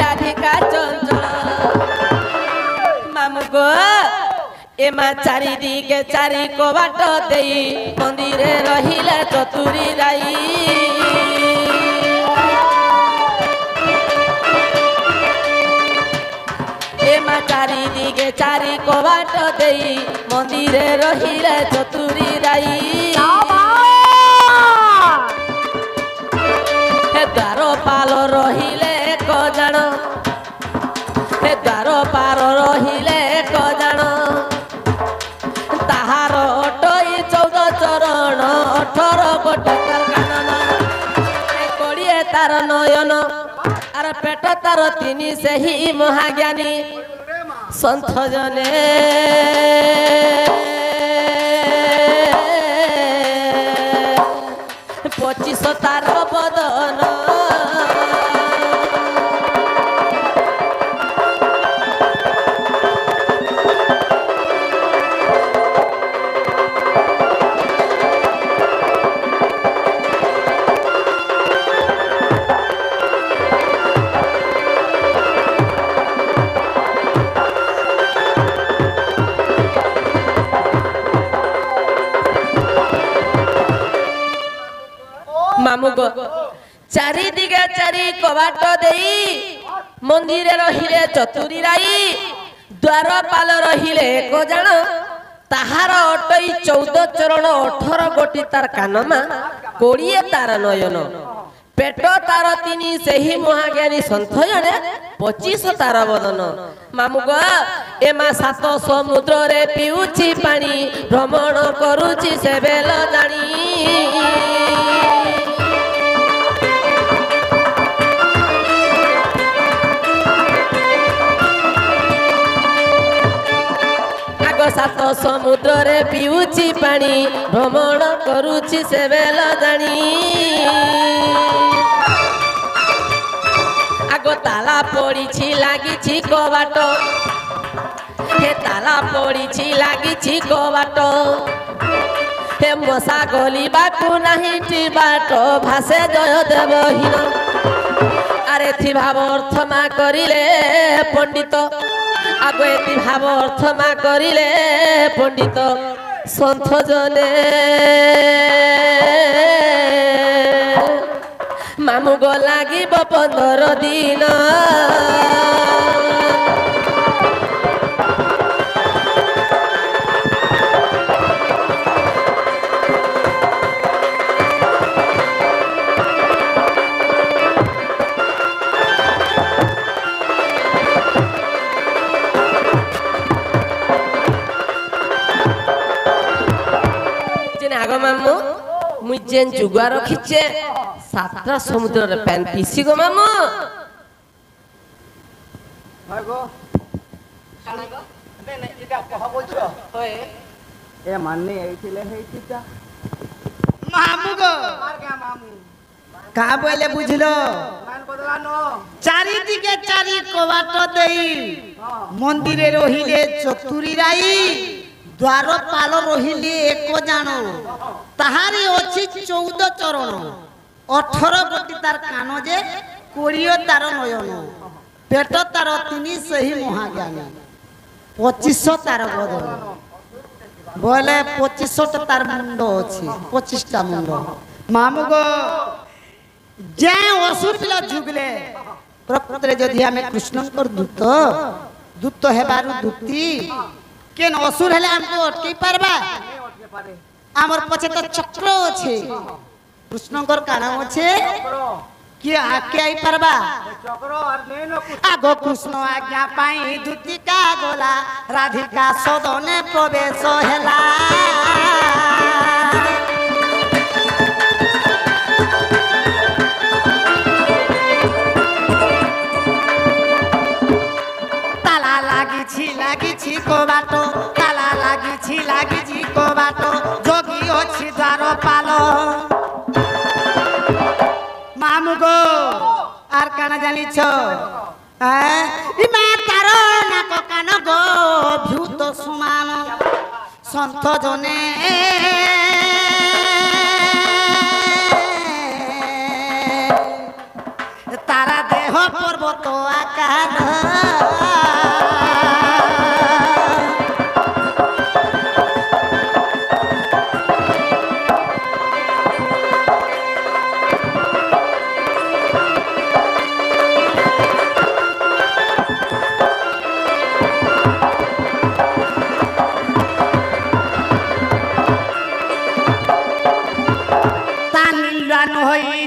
রাধিকা চঞ্চল মামু গো এমা চারিদিকে চারি কবাট দেই মন্দিরে রহিলে চতুরী রাই এমা চারিদিকে চারি কবাট দেই মন্দিরে রহিলে চতুরী রাই দ্বার পাল রহিলে কজাণ হে দ্বার পার রহিলে কজাণ তাহার অটই 14 চরণ 18 কোটি তার কানন 20 তার নয়ন আর পেট তার 3 ସେହି মহাজ্ঞানী সন্থ জনে 25 তার বদন মামু গো চারিদিকে চারি কবাট দেই মন্দিরে রহিলে চতুরী রাই দ্বার পাল রহিলে কজাণ তাহার অটই 14 চরণ 18 কোটি তার কানমা 20 তার নয়ন পেট তার 3 ସେହି মহাজ্ঞানী সন্থ জনে 25 তার বদন মামু গো এমা 7 সমুদ্রে পিউছি পানি ভ্রমণ করুছি সে বেল জানি সাত সমুদ্রে পিউছি পানি ভ্রমণ করুছি সে বেল জানি আগ তালা পড়িছি লাগিছি কবাট হে তালা পড়িছি লাগিছি কবাট হে মশা গলিবাকু নাহি বাট ভাসে জয় দেবহীন আরে থি ভাব অর্থ মা করিলে পণ্ডিত আগে এটি ভাব অর্থ মা করিলে পণ্ডিত সন্থ জনে মামু গো লাগিব 15 দিন মামু মুই যেন জুগা রখিছে 7টা সমুদ্রের প্যান পিসি গো মামু গো এটা কহ বলছো হয় এ মাননি এইছিলে হেইতিটা মামু গো মার কে মামু কা বলে বুঝলো মান বদলানো চারিদিকে চারি কবাট দেই মন্দিরে রহিলে চতুরী রাই দ্বার পাল রহিলে এক জাণ তাহারি অছি 14 চরণ 18 কোটি তার কান যে 20 তার নয়ন পেট তার 3 ସେହି মহাজ্ঞানী 25 তার বদন বলে 25 তার মুন্ড ଅଛି 25টা মুন্ড মামু গো যে অসুর পিলা যুগলে প্রকৃতরে যদি আমি কৃষ্ণঙ্কর দূত হেবারু দূতি কেন অসুর হলে আমকো অটকি পারবা আমার পছে তো চক্র আছে কৃষ্ণঙ্কর কানাম আছে কি আকে আই পারবা চক্র আর নেনো আগো কৃষ্ণ আজ্ঞা পাই দূতিকা গোলা রাধিকা সদনে প্রবেশ হেলা তালা লাগিছি কবাট তালা লাগিছি কবাট যোগী অছি দ্বার পাল মামু গো আর কানা জানিছ ইমা তার নাক কান গো ভূত সমান সন্থ জনে তারা দেহ পর্বত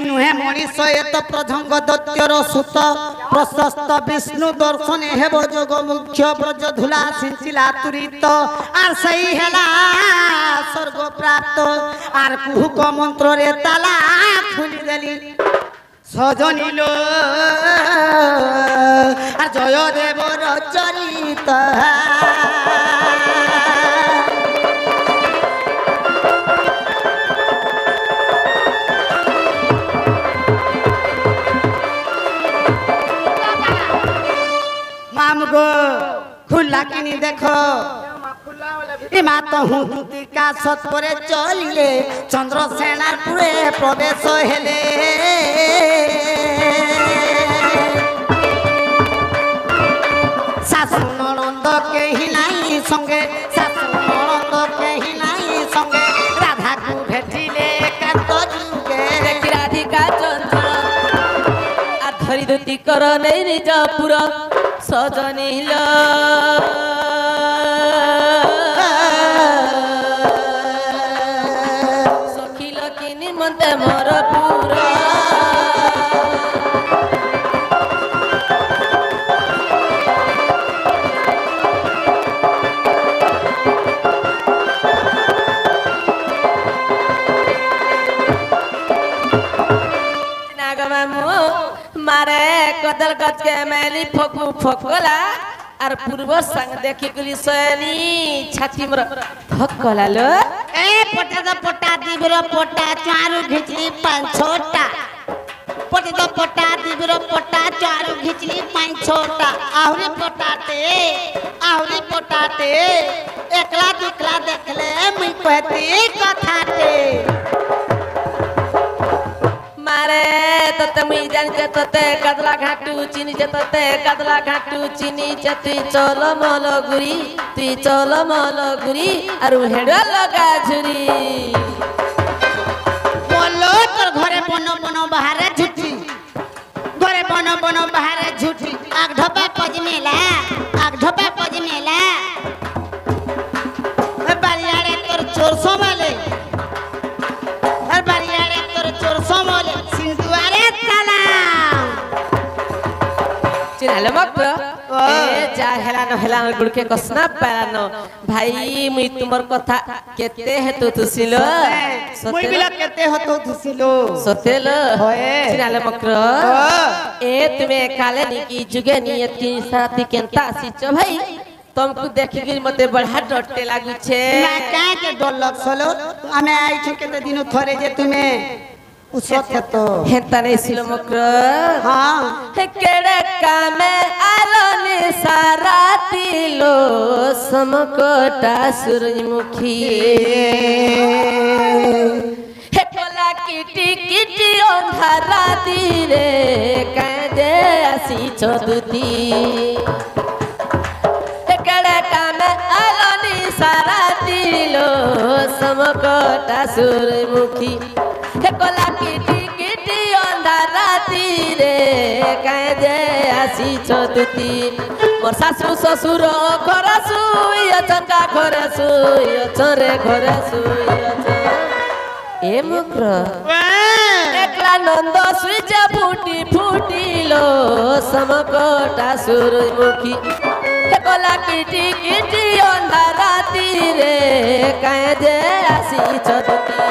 নুহে মଣିষ এত প্রজঙ্গ দৈত্যর সুত প্রশস্ত বিষ্ণু দর্শনে হেব যোগ মুখ্য ব্রজ ধুলা সিঞ্চিলা তুরিত আর সেই হেলা স্বর্গ প্রাপ্ত আর কুহুক মন্ত্রে তালা খুলি দেলি সজনিল আর জয় দেবর চরিত মামগো খুলা কিনি দেখো মা তো হুতিকা সত করে চলিলে চন্দ্রসেনারপুরে প্রবেশ হেলে শাশু ননন্দ কেহি নাই সঙ্গে শাশু ননন্দ কেহি নাই সঙ্গে রাধাকু ভেটিলে কান্ত যুগে দেখি রাধিকা চঞ্চল আর ধরি ধুতি কর নেই নিজ পুর সজনিল সখিল কি নিমন্তে মোর পুর मारे कदल गज के मैली फकू फकला और पूर्व संग देखी गली सोनी छाती मर फकला लो ए पटा दिबर पटा चारू घिचली पांच छोटा पटा दिबर पटा चारू घिचली पांच छोटा आहुरी पटाते एकला दुखला देखले मुई कहती कथाते मारे तते मुई जानि जे तते कदला घाटू चिनी जे तते कदला घाटू चिनी जे तुई चल मल गुरी आरु हेडा लगा झुरी बोलो तोर घरे बन बाहरे झुठी घरे बन बाहरे झुठी आग ढपा पजमेला बारियाड़े तोर चोर सोमाले बारियाड़े तोर चोर सोमाले सिंधुआरे ताला चिनाले मक्र ए जा हेला न हेला गुड़ के कसना पाला न भाई मुई तुमर कथा केते हेतु तुसिलो मुई बिला केते हतो धुसिलो सतेल होए चिनाले मक्र ए तुमे काले नी की जुगे नियत की साथी केनता सिचो भाई तुमको देखि गिर मते बड़ा डरते लागु छे ना काहे के डर लगसलो हमें आई छ केते दिन थरे जे तुमे उसत तो हेता नहीं सिलो मक्र हां हे केड़े कामे आलोनी सारा तिलो समकोटा सूरजमुखी हे कोला किटी किटी अंधारा दिरे कांदे आसी छदुती हे केड़े कामे आलोनी सारा तिलो समकोटा सूरजमुखी हे कोला किटी किटी अंधारा दिरे कांदे आसी छदुती मोर सासु ससुर घर सुई अचंका घर सुई अचरे घर सुई ए मुक्र एकला नंद सुईज फुटी फुटिलो समकोटा सूरजमुखी हे कोला किटी किटी अंधारा दिरे कांदे आसी छदुती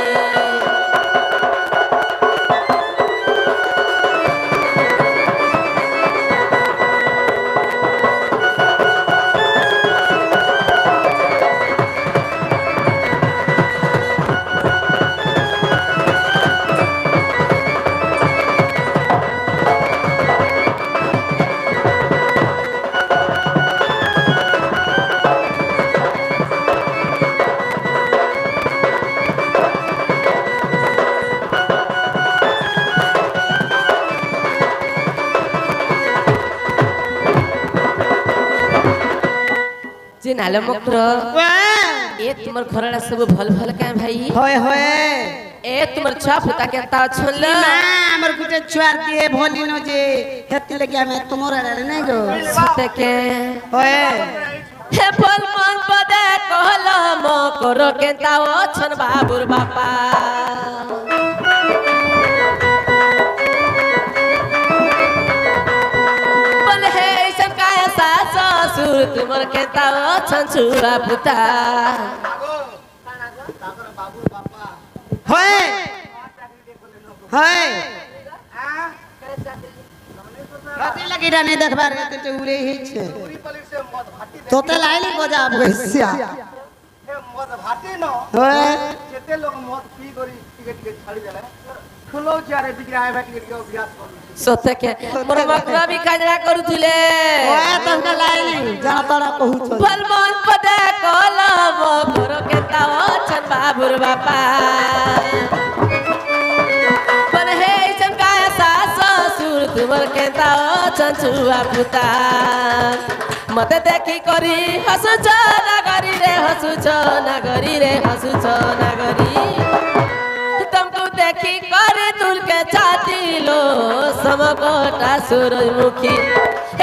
जे नाल मकर ओए ए तुमर घरड़ा सब भल भल का भाई होय होय ए तुमर छुआ फुता केता छल हमर गुटे छुआर दिए भोलिनो जे हेति लगे हमें तुमरा नै गो सते के होय हे फल मन पदे कहल मकर केता छन बाबुर बापा बोल हे सन काय ससुर तुमर केता छन छुआ फुता होय होय कथि लगी रानी देखबार के तो उरे ही छे तोते लाइली बजा भैसिया हे मद भाते न होय जेते लोग मद पी करी टिकट के छाड़ी देले फुलो चारे बिगड़ाए बैठ के अभ्यास करू सते के मोर मकरा भी काजरा करूथिले होय तंका लाइली जा तोरा कहू छ फल मन पदे कहल मकर केता छन बाबुर बापा पर हे सन काय ससुर तुमर केता छन छुआ फुता मते देखी करी हसुछ नगरी रे हसुछ नगरी रे हसुछ नगरी तुमको देखी करे तुल के छाती लो समकोटा सूरजमुखी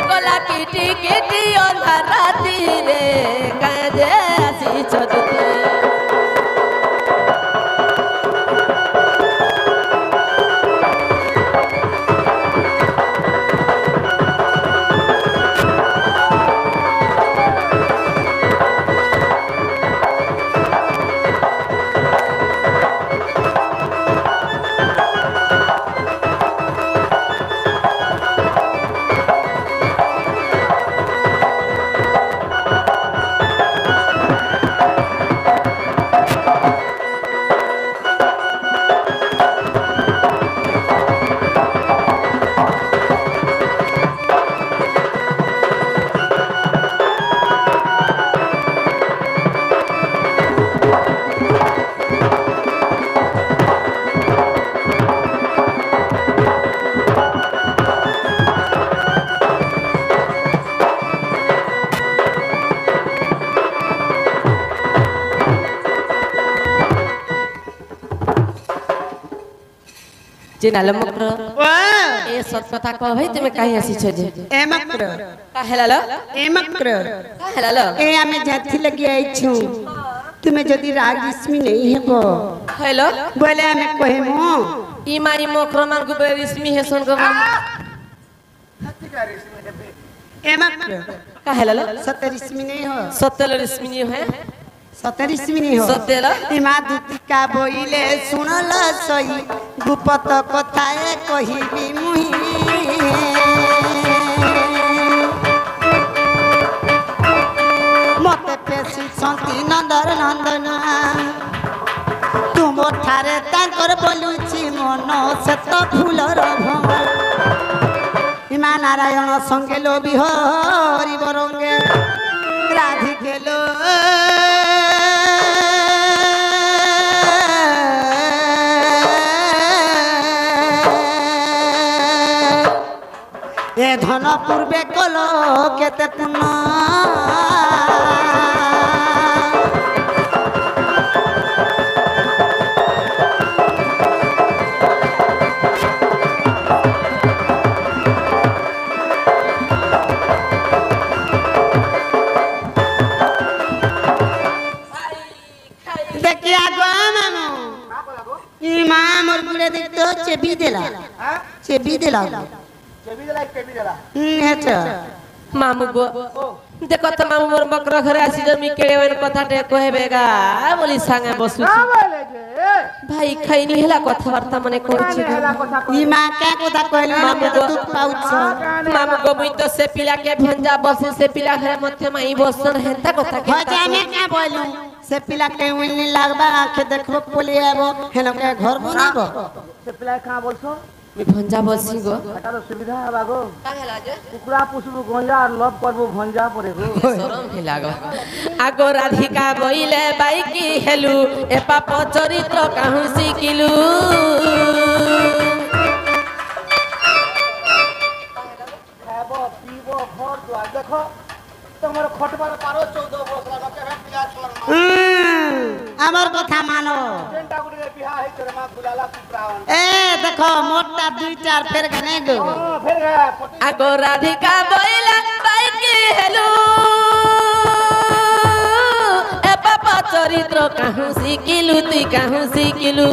कोला किटी किटी अंधार राती रे काजे आसी छतुते जे नाल मकर ओए ए सत कथा कह भाई तुमे काहे आसी छ जे एमक्र काहेला एमक्र काहेला ए आमे जाथि लगी आई छु तुम्हें जदि राग इसमी नहीं हेबो हेलो बोले आमे कहमो ई मारी मकर मान को रिस्मी है सन को हत्ती का रेशमी हेबे एमक्र काहेला 70 इसमी नहीं हो सत्यल रिस्मी है 70 इसमी नहीं हो सत्यल इमा दुतिका बोइले सुनल सही गुपत कथाए कहिबी मुही मते पेशी संति नंदर नंदना तुम ठारे तांकर बोलुची मन से तो फूलर भंग इमा नारायण संगे लो बिहरी बरंगे राधिके लो ए धन पूर्वे कलो केते पुना देखिया गो मामू ई मां मोर गुले देख तो चेबी देला हां चेबी देला केबी देला हेटा मामू गो देखो तो मामू मोर मकर घरे आसी जमी केड़े वन कथा टे कहबेगा बोली संगे बसु का बोले जे भाई खैनी हेला कथा वार्ता मने कहछि हेला कथा ई मां का कोदा कहले मामू मामू गो दुख पाउछ मामू गो मुई तो से पिला के भंजा बसे से पिला घरे मथे माई बसन हेता कथा के भजा में का बोलू से पिला के उनी लागबा आंखे देखबो पोली आबो हेनो के घर बनाबो से पिला कहां बोलछो मी भंजा बसी गो এটা তো সুবিধা হবা গো काहेला जे কুকুরা পুষবো গঞ্জা আর লব করবো ভঞ্জা পরে গো शरम हे लागो आगो राधिका बइले बाइकी हेलु ए पाप चरित्र काहू सिकिलु খাবো পিবো ঘর দুয়ার দেখো তোমার খটবার পারো 14 বছর লোকে বিয়া ছড় আমার কথা মানো চেনটা গুড়ে বিয়া হইছে রে মা গুলালা পুত্রান এ দেখো মোটটা দুই চার ফের গনে গো ফের গে আগো রাধিকা বইলা বাইকি হেলু এ বাবা চরিত্র কাহু শিকিলু তুই কাহু শিকিলু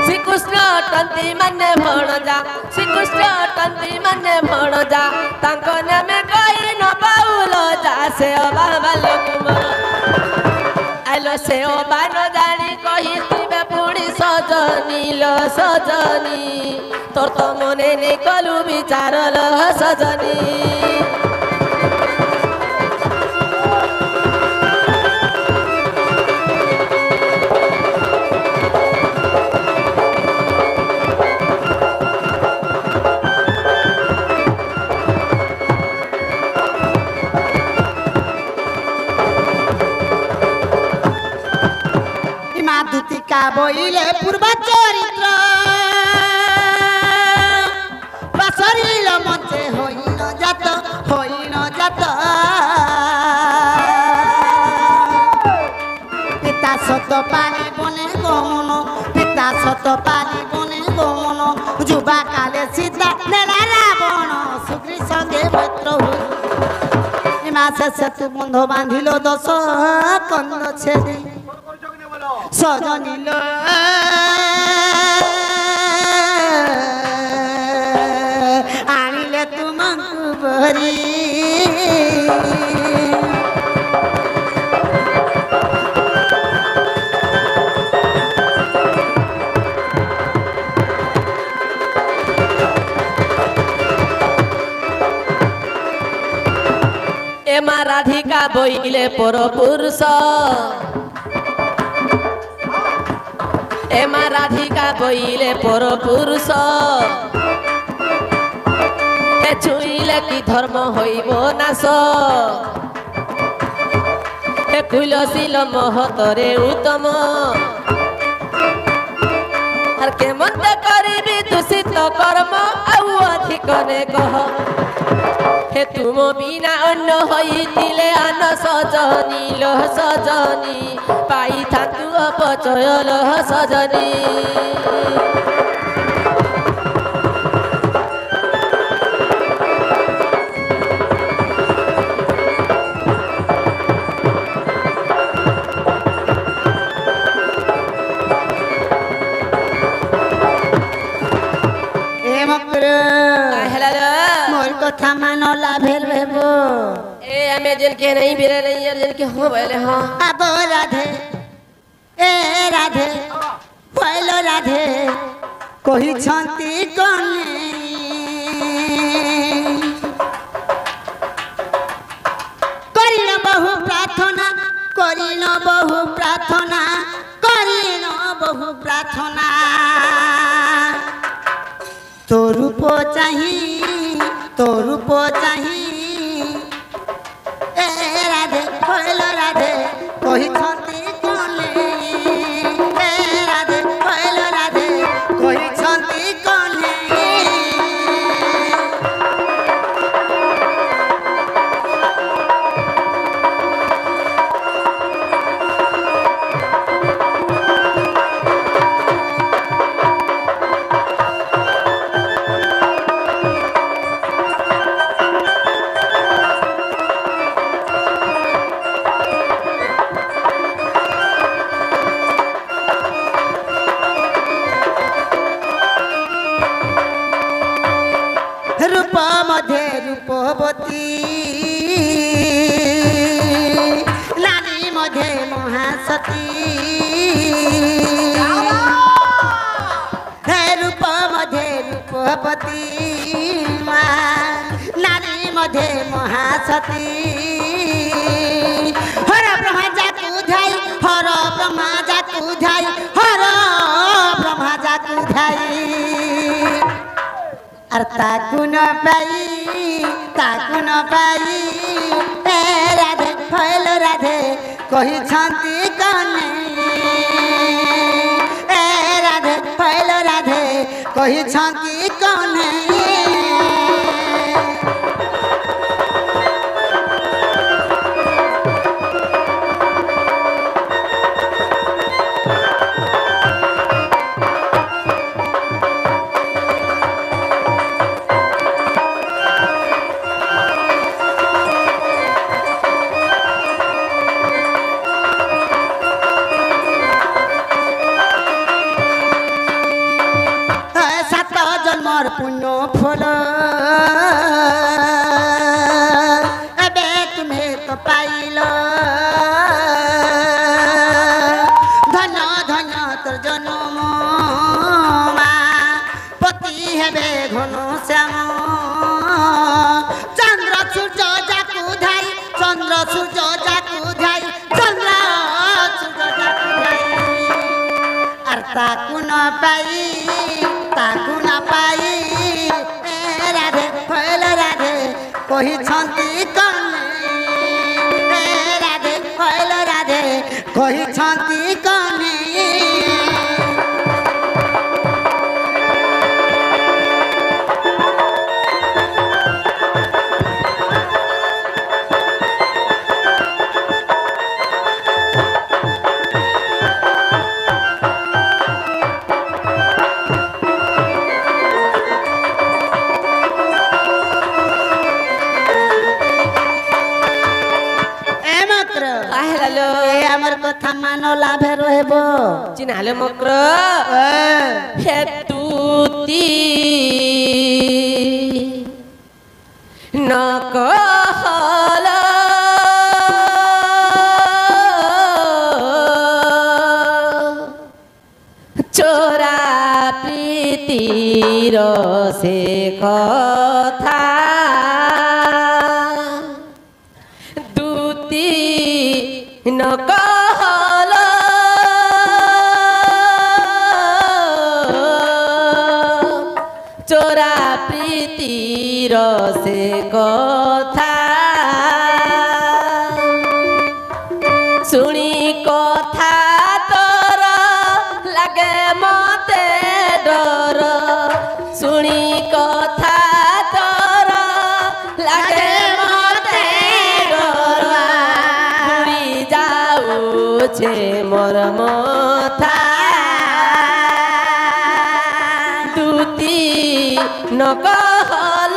শ্রীকৃষ্ণ টন্তি মানে ভଣଜା শ্রীকৃষ্ণ টন্তি মানে ভଣଜା ତାଙ୍କ ନାମେ କହି ନ ପାଉଲ ଯା ସେ ଅବା ବାଲକୁମ ଆଇଲୋ ସେ ଅବା ନ ଜାଣି କହିଥିବେ ପୁଣି ସଜନୀ ଲୋ ସଜନୀ ତୋର ତ ମନେ ନେଇ କଲୁ ବିଚାର ଲୋ ସଜନୀ দুতিকা বইলে পূর্ব চরিত্র বাসরিল মঞ্চে হইন জাত পিতা সত পানি বনে গমন পিতা সত পানি বনে গমন যুবা কালে সীতা নেলা রাবণ সুগ্রী সঙ্গে মৈত্র হই মা শেষে তু বন্ধ বাঁধিল দশ কন্দ ছেড়ে সজনীল আনিলে তোমাকে বরি এমা রাধিকা বইলে পর পুরুষ এমা রাধিকা বইলে পর পুরুষ এ ছুইলে কি ধর্ম হইব নাশ এ কুলশীল মহতরে উত্তম আর কেমন্ত করিবি দূষিত কর্ম আউ অধিক নে কহ হে তুম বিনা অন্য হইতিলে আন সজনী লো সজনী পাইথান্তু অপচয় লো সজনী কথা মানো লাভের ভেব এ আমি যেন কে नहीं बिरे नहीं यार जेन के हो बोले हां अब राधे ए राधे बोलो राधे कहि छंती कने करिन बहु प्रार्थना करिन बहु प्रार्थना करिन बहु प्रार्थना तो रूप चाही ए राधे कहलो राधे कहि छंती कोने ए राधे कहलो राधे कहि छंती कोने रूप मध्य रूपवती नारी मध्य महासती रूप मध्य रूपवती नारी मध्य महासती हर ब्रह्मा जाकु धाई हर ब्रह्मा जाकु धाई हर ब्रह्मा जाकु धाई আর তাকু ন পাই এ রাধে হইল রাধে কহি ছন্তি কনে এ রাধে হইল রাধে কহি ছন্তি কনে नो फल अबे तुम्हें तो पाइल धन धन तोर जन्म पति हेबे घन श्याम चंद्र सूर्य जाकू धाई चंद्र सूर्य जाकू धाई चंद्र सूर्य जाकू धाई आर ताकू न पाई ए राधे होइल राधे कही छंती कने ए राधे होइल राधे कही छंती कने कथा मान लाभे रहबो चिन्हाले मक्र हेतुती न कहल चोरा प्रीतिर से कथा दूती न कहल चोरा प्रीतिर से कथा शुणी कथा तोर लगे मते डर शुणी कथा तोर लगे मते डर उड़ी जाऊछे मोर मथा दूती न कहल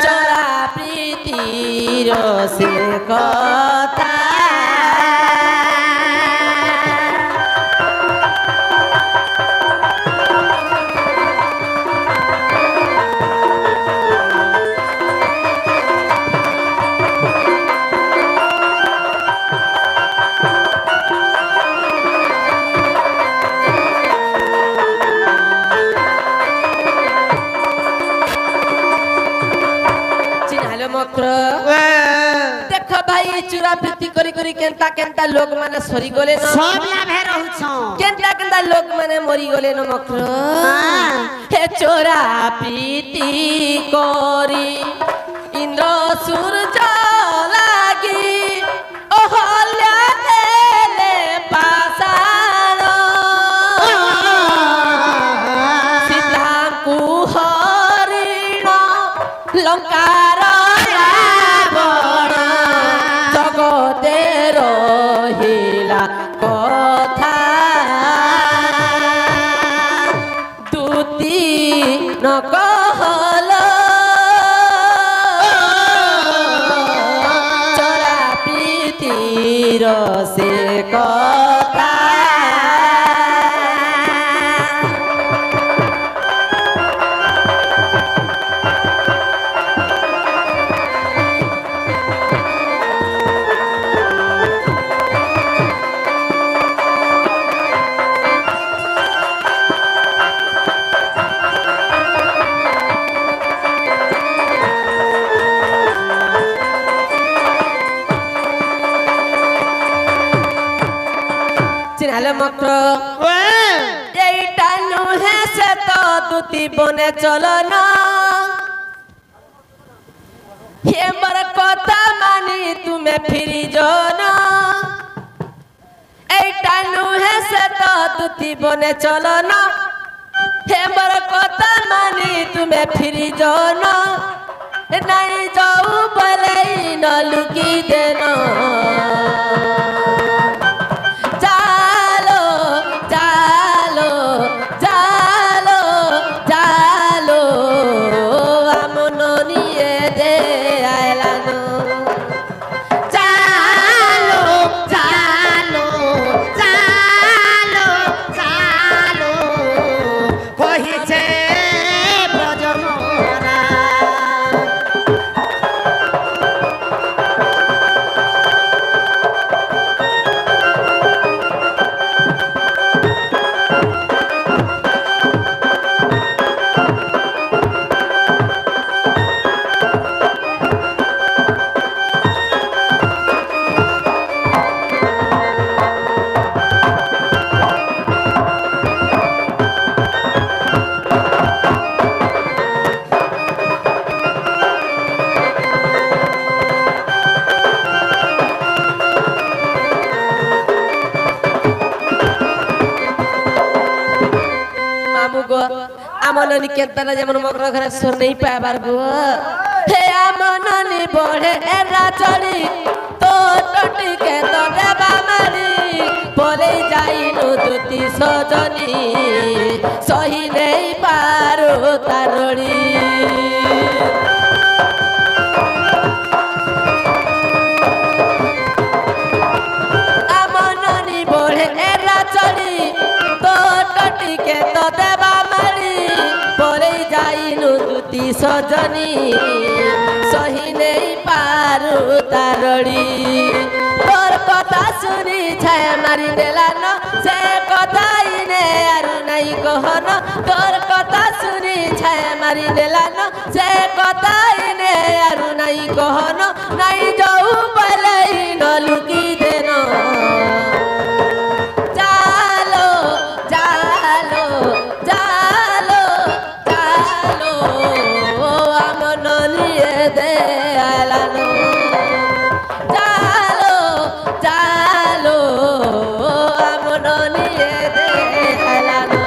चोरा प्रीतिर से कथा देख भाई चुरा प्रीति करी करी केंता केंता लोग माने सरी गले न सब लाभे रहउछो केंता केंता लोग माने मरी गले न मक्र हे चोरा प्रीति करी इंद्र सूरज लागी ओहल्या देले पासाण सीता को हरिण लंकार रहिला कथा दूती न कहल चोरा प्रीतिर से कथा मक्र नुहे से तो दूती बने चलन हे मोर कथा मानी तुम्हें फिरी जन एटा नुहे से तो दूती बने चलन हे मोर कथा मानी तुम्हें फिरी जन नहीं जाऊ बोले न लुकी देना मामू गो आमननी केतना जेमन मकर घर सोर नहीं पाबार गो हे आमननी बड़े एरा चली तो टटी के तो देबा मारी परे जाइनु दुती सजनी सही नहीं पारो तारड़ी आमननी बड़े एरा चली तो टटी के तो देबा मारी परे जाइनु दुती सजनी सही नहीं पारो तारड़ी तोर कथा सुनी छाया मारी देलान से कथा इने आरु नहीं कहन तोर कथा सुनी छाया मारी देलान से कथा इने आरु नहीं कहन नहीं जाऊ पले न लुकी देनो चालो चालो चालो चालो आमन लिए दे आलानो चालो चालो आमन लिए दे आलानो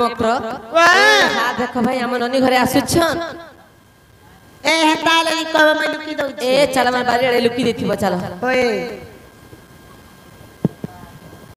बक्र हाँ देख भाई आम ननी घरे आसुछन ए हेता लगी कब मैं लुकी दउ ए चल मन बारी लुकी देथिबो चल ओए